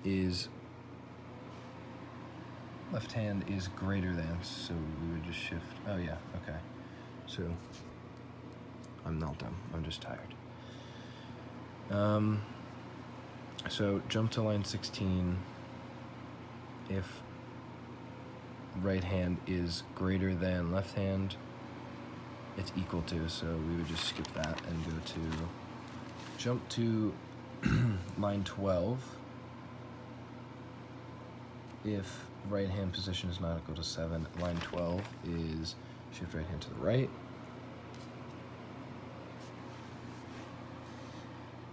is left hand is greater than, so we would just shift. Oh yeah, okay. So I'm not dumb, I'm just tired. So jump to line 16 if right hand is greater than left hand, it's equal to, so we would just skip that and go to jump to line 12 if right hand position is not equal to 7. Line 12 is shift right hand to the right.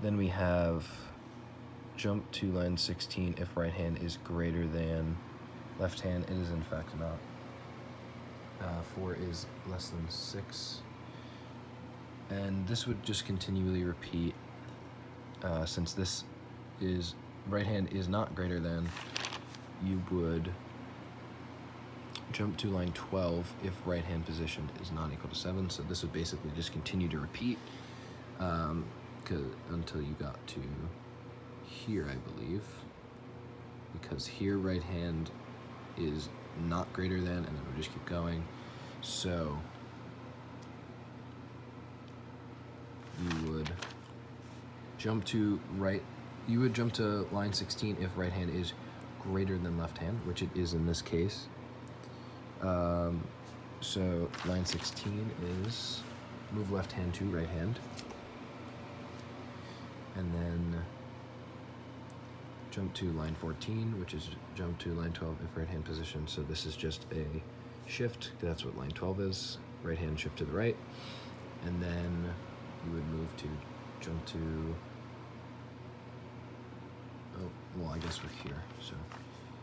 Then we have jump to line 16 if right hand is greater than left hand. It is in fact not. 4 is less than 6. And this would just continually repeat since this is right hand is not greater than, you would jump to line 12 if right hand position is not equal to 7. So this would basically just continue to repeat until you got to here, I believe, because here right hand is not greater than, and then we'll just keep going. So you would jump to line 16 if right hand is greater than left hand, which it is in this case. So line 16 is move left hand to right hand, and then jump to line 14, which is jump to line 12 if right hand position. So this is just a shift, that's what line 12 is, right hand shift to the right, and then you would move to jump to, I guess we're here, so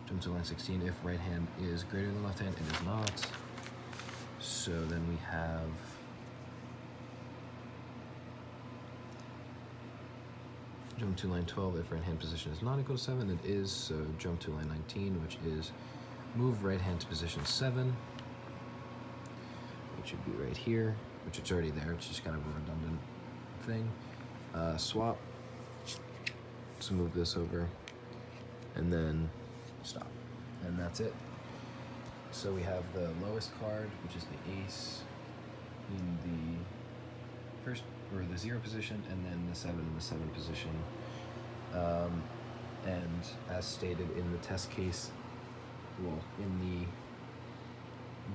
jump to line 16 if right hand is greater than left hand. It is not. So then we have jump to line 12 if right hand position is not equal to 7. It is, so jump to line 19, which is move right hand to position 7, which should be right here, which it's already there, it's just kind of a redundant thing. Swap, so move this over, and then stop, and that's it. So we have the lowest card, which is the ace, in the first, or the 0 position, and then the 7 in the 7 position. And as stated in the test case, well, in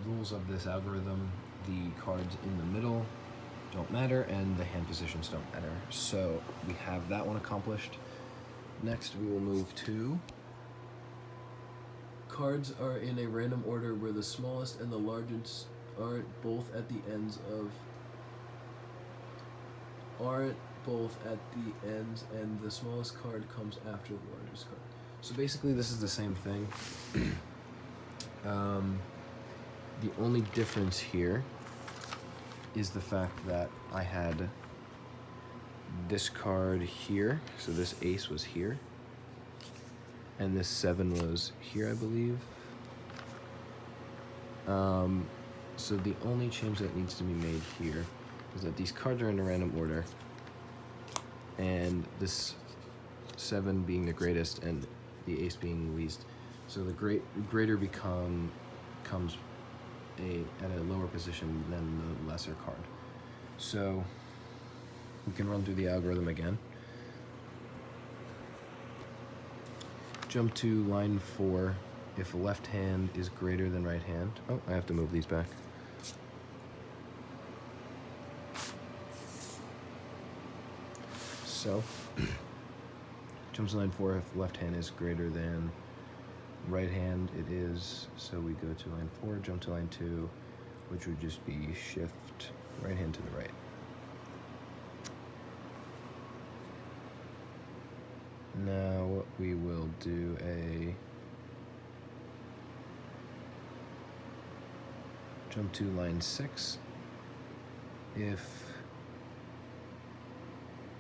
the rules of this algorithm, the cards in the middle don't matter and the hand positions don't matter. So we have that one accomplished. Next we will move to cards are in a random order where the smallest and the largest aren't both at the ends, and the smallest card comes after the largest card. So basically this is the same thing. The only difference here is the fact that I had this card here, so this ace was here, and this 7 was here, I believe. So the only change that needs to be made here is that these cards are in a random order, and this 7 being the greatest and the ace being the least. So the greater comes at a lower position than the lesser card. So we can run through the algorithm again. Jump to line 4 if left hand is greater than right hand. Oh, I have to move these back. So jump to line 4 if left hand is greater than right hand. It is, so we go to line 4, jump to line 2, which would just be shift right hand to the right. Now we will do a jump to line 6 if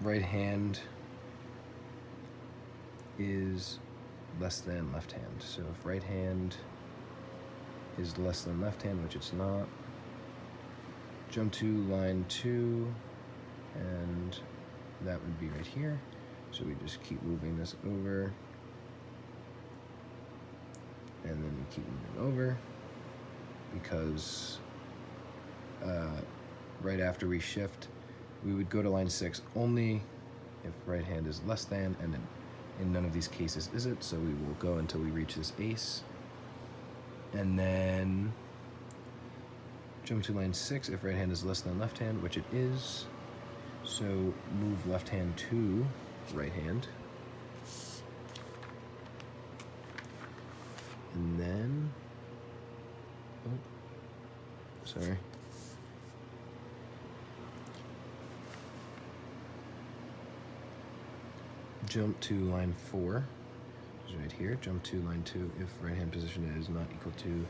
right hand is less than left hand. So if right hand is less than left hand, which it's not, jump to line 2, and that would be right here. So we just keep moving this over, and then we keep moving over, because right after we shift, we would go to line 6 only if right hand is less than, and in none of these cases is it, so we will go until we reach this ace, and then jump to line 6 if right hand is less than left hand, which it is, so move left hand to right hand, and then, oh, sorry. Jump to line 4, which is right here. Jump to line 2 if right hand position is not equal to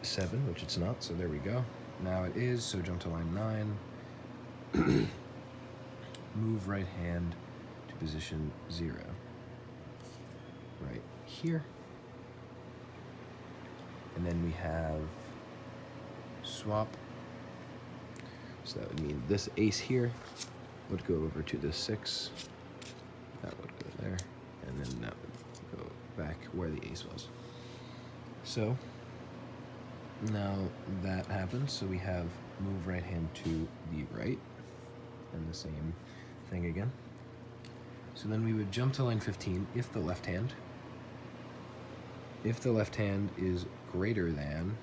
7, which it's not, so there we go. Now it is, so jump to line 9. Move right hand to position 0. Right here. And then we have swap. So that would mean this ace here would go over to the 6. That would go there, and then that would go back where the ace was. So now that happens, so we have move right hand to the right, and the same thing again. So then we would jump to line 15 if the left hand is greater than,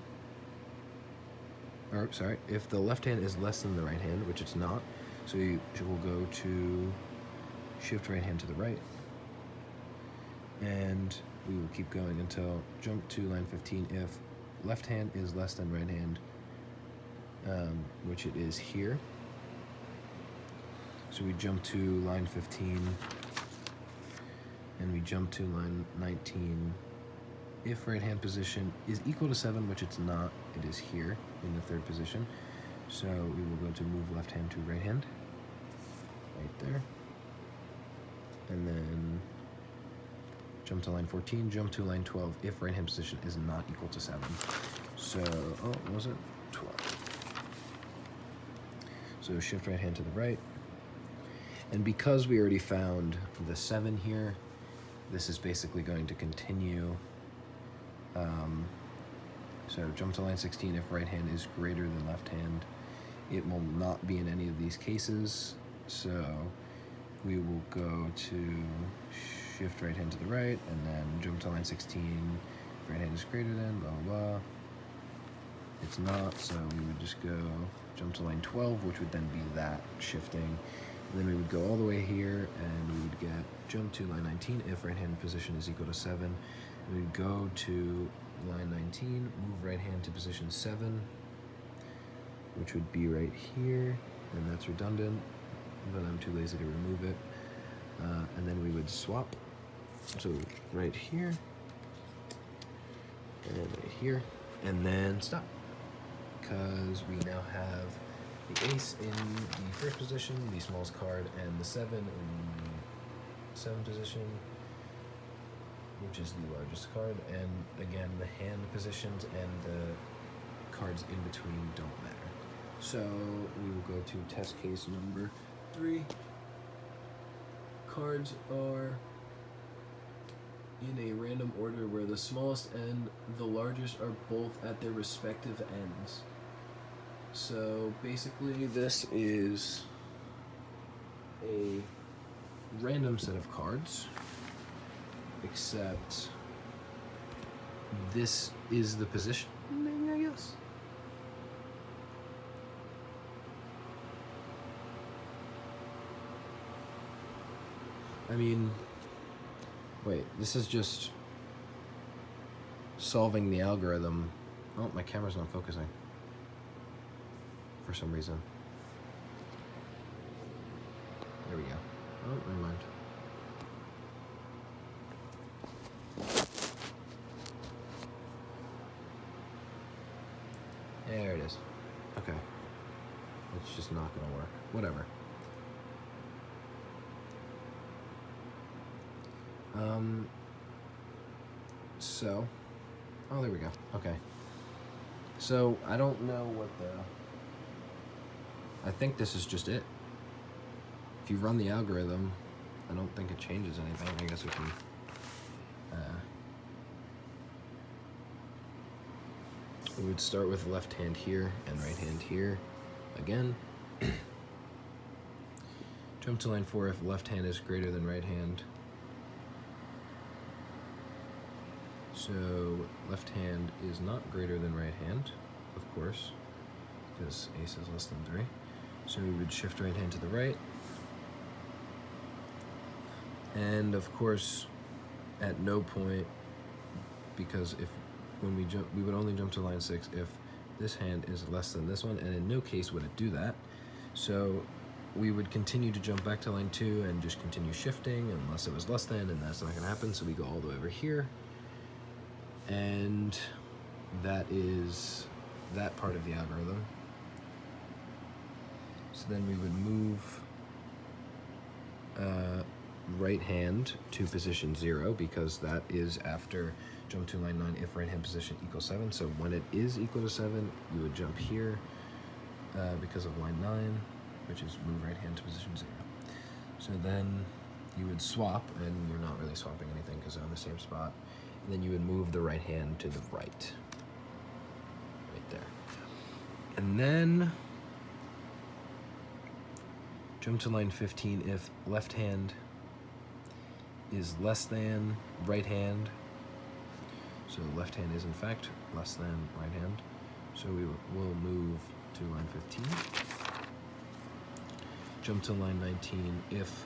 or sorry, if the left hand is less than the right hand, which it's not, so we will go to shift right hand to the right, and we will keep going until jump to line 15 if left hand is less than right hand, which it is here. So we jump to line 15 and we jump to line 19 if right hand position is equal to 7, which it's not, it is here in the 3rd position. So we will go to move left hand to right hand, right there. And then jump to line 14, jump to line 12 if right hand position is not equal to 7. So, oh, was it 12? So shift right hand to the right. And because we already found the 7 here, this is basically going to continue. So jump to line 16 if right hand is greater than left hand. It will not be in any of these cases. So we will go to shift right hand to the right, and then jump to line 16. Right hand is greater than, blah, blah, blah. It's not, so we would just go jump to line 12, which would then be that shifting. And then we would go all the way here, and we would get jump to line 19 if right hand position is equal to 7. We would go to line 19, move right hand to position 7, which would be right here, and that's redundant, but I'm too lazy to remove it. And then we would swap, so right here, and right here, and then stop, because we now have the ace in the 1st position, the smallest card, and the 7 in the 7th position, which is the largest card, and again the hand positions and the cards in between don't matter. So we will go to test case number 3. Cards are in a random order where the smallest and the largest are both at their respective ends. So basically this is a random set of cards, except this is the positioning, I guess. I mean, wait, this is just solving the algorithm. Oh, my camera's not focusing for some reason. There we go. Oh, never mind. There it is. Okay. It's just not gonna work. Whatever. So, oh, there we go. Okay. So, I don't know what I think this is just it. If you run the algorithm, I don't think it changes anything. I guess we can We would start with left hand here and right hand here again. Jump to line 4 if left hand is greater than right hand. So left hand is not greater than right hand, of course, because ace is less than 3. So we would shift right hand to the right. And of course, at no point, because when we jump, we would only jump to line 6 if this hand is less than this one, and in no case would it do that. So we would continue to jump back to line 2 and just continue shifting unless it was less than, and that's not going to happen. So we go all the way over here, and that is that part of the algorithm. So then we would move right hand to position 0, because that is after jump to line 9 if right hand position equals 7. So when it is equal to 7, you would jump here because of line 9, which is move right hand to position 0. So then you would swap, and you're not really swapping anything because they're on the same spot. And then you would move the right hand to the right there. And then jump to line 15 if left hand is less than right hand. So left hand is in fact less than right hand. So we will move to line 15. Jump to line 19 if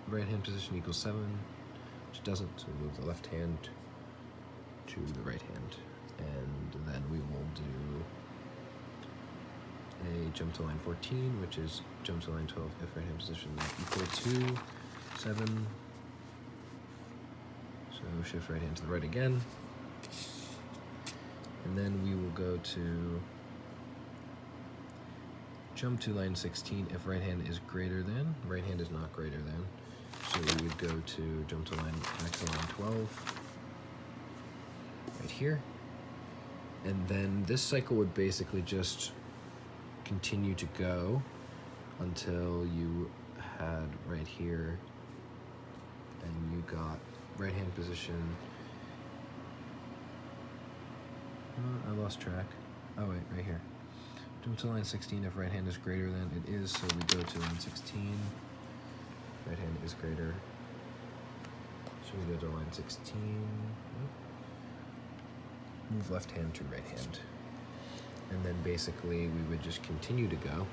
right hand position equals 7, which doesn't, so we move the left hand to the right hand. And then we will do a jump to line 14, which is jump to line 12 if right hand position equal to 7. So shift right hand to the right again. And then we will go to jump to line 16 if right hand is greater than. Right hand is not greater than. So we would go to jump to line back to line 12 right here. And then this cycle would basically just continue to go until you had right here and you got right hand position. I lost track. Oh wait, right here. Jump to line 16 if right hand is greater than. It is, so we go to line 16. Right hand is greater. So we go to line 16. Move left hand to right hand. And then basically we would just continue to go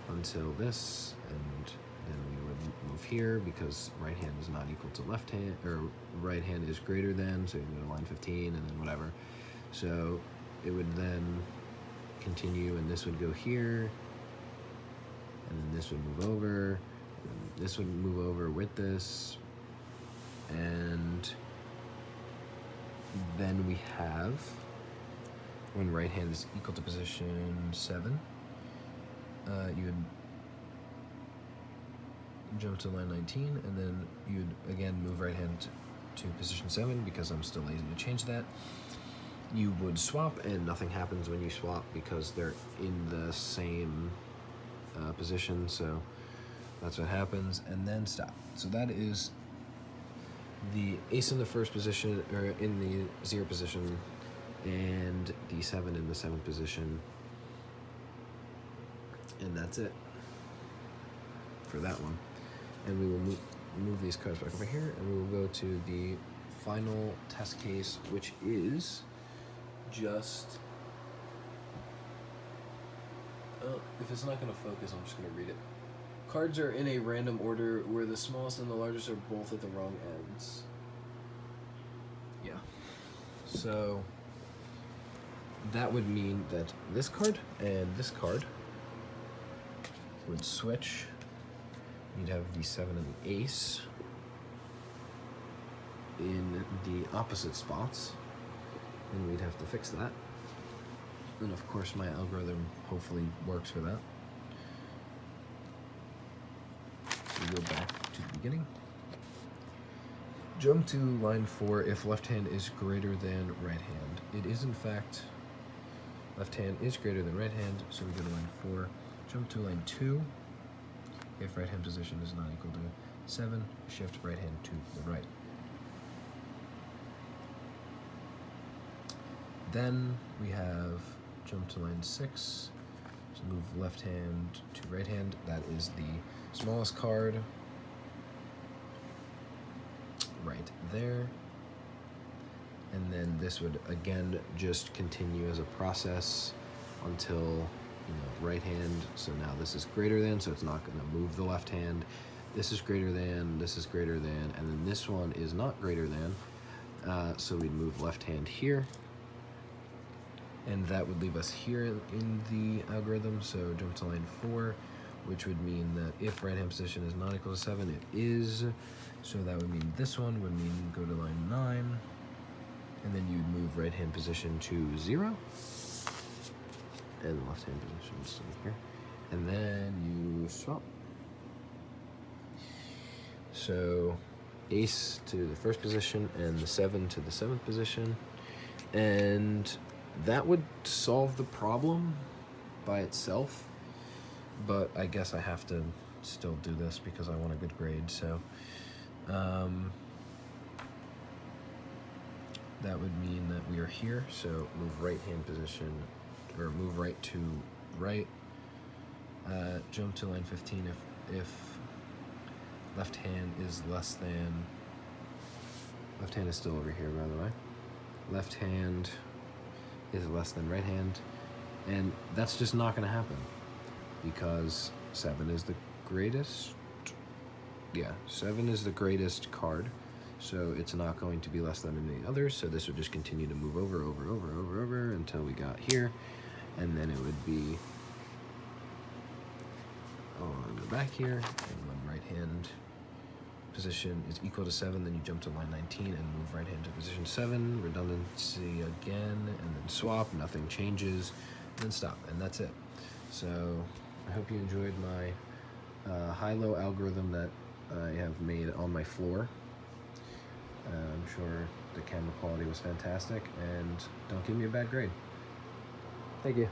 until this, and then we would move here because right hand is not equal to left hand, or right hand is greater than, so you go to line 15 and then whatever. So it would then continue, and this would go here, and then this would move over, and this would move over with this, and then we have when right hand is equal to position 7, you would jump to line 19, and then you'd again move right hand to position 7 because I'm still lazy to change that. You would swap, and nothing happens when you swap because they're in the same position, so that's what happens, and then stop. So that is the ace in the first position, or in the 0 position, and d7 in the 7th position, and that's it for that one. And we will move these cards back over here, and we will go to the final test case, which is just, if it's not going to focus, I'm just going to read it. Cards are in a random order where the smallest and the largest are both at the wrong ends. Yeah. So that would mean that this card and this card would switch. You'd have the 7 and the ace in the opposite spots, and we'd have to fix that. And of course my algorithm hopefully works for that. So we go back to the beginning. Jump to line 4 if left hand is greater than right hand. It is in fact, left hand is greater than right hand, so we go to line 4. Jump to line 2 if right hand position is not equal to 7, shift right hand to the right. Then we have jump to line 6, so move left hand to right hand. That is the smallest card right there. And then this would again just continue as a process until, right hand. So now this is greater than, so it's not going to move the left hand. This is greater than, this is greater than, and then this one is not greater than. So we'd move left hand here. And that would leave us here in the algorithm. So jump to line 4, which would mean that if right hand position is not equal to 7, it is. So that would mean this one would mean go to line 9. And then you'd move right hand position to 0. And the left hand position is still here. And then you swap. So ace to the first position and the 7 to the 7th position. And that would solve the problem by itself. But I guess I have to still do this because I want a good grade. So that would mean that we are here. So move right hand position, or move right to right. Jump to line 15 if left hand is less than, left hand is still over here, by the way. Left hand is less than right hand, and that's just not going to happen because 7 is the greatest. Yeah, 7 is the greatest card, so it's not going to be less than any others. So this would just continue to move over until we got here, and then it would be, I'll go back here, and when right hand position is equal to 7, then you jump to line 19 and move right hand to position 7, redundancy again, and then swap, nothing changes, and then stop, and that's it. So I hope you enjoyed my high-low algorithm that I have made on my floor. I'm sure the camera quality was fantastic, and don't give me a bad grade. Thank you.